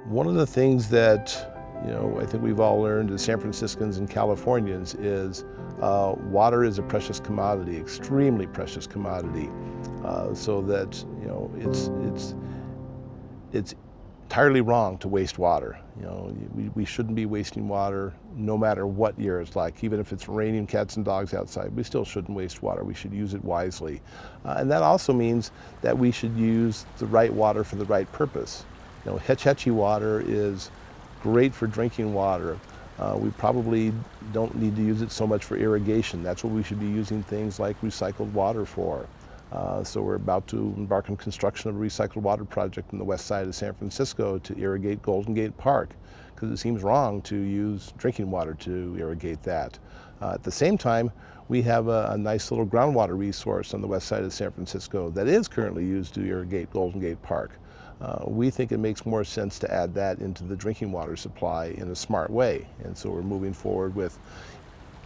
One of the things that I think we've all learned as San Franciscans and Californians is water is a precious commodity, extremely precious commodity. So that it's entirely wrong to waste water. We shouldn't be wasting water no matter what year it's like. Even if it's raining cats and dogs outside, we still shouldn't waste water. We should use it wisely. And that also means that we should use the right water for the right purpose. Hetchy water is great for drinking water. We probably don't need to use it so much for irrigation. That's what we should be using things like recycled water for. So we're about to embark on construction of a recycled water project in the west side of San Francisco to irrigate Golden Gate Park, because it seems wrong to use drinking water to irrigate that. At the same time, we have a nice little groundwater resource on the west side of San Francisco that is currently used to irrigate Golden Gate Park. We think it makes more sense to add that into the drinking water supply in a smart way. And so we're moving forward with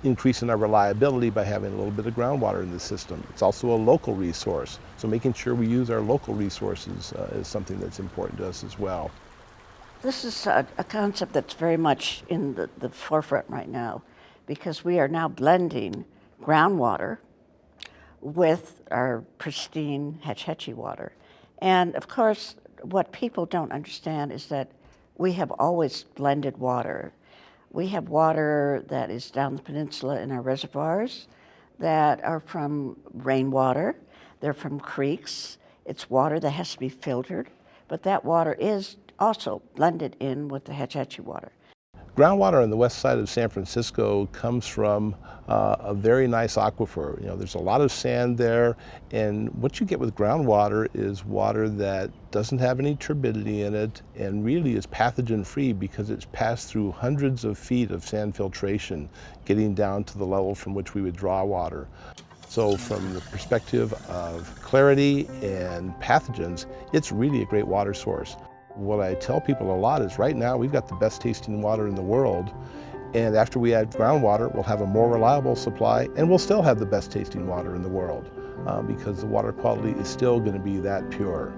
increasing our reliability by having a little bit of groundwater in the system. It's also a local resource, so making sure we use our local resources is something that's important to us as well. This is a concept that's very much in the forefront right now, because we are now blending groundwater with our pristine Hetchy water. And of course, what people don't understand is that we have always blended water. We have water that is down the peninsula in our reservoirs that are from rainwater. They're from creeks. It's water that has to be filtered, but that water is also blended in with the Hetchy water. Groundwater on the west side of San Francisco comes from a very nice aquifer. There's a lot of sand there, and what you get with groundwater is water that doesn't have any turbidity in it and really is pathogen-free because it's passed through hundreds of feet of sand filtration, getting down to the level from which we would draw water. So from the perspective of clarity and pathogens, it's really a great water source. What I tell people a lot is right now we've got the best tasting water in the world, and after we add groundwater we'll have a more reliable supply and we'll still have the best tasting water in the world because the water quality is still going to be that pure.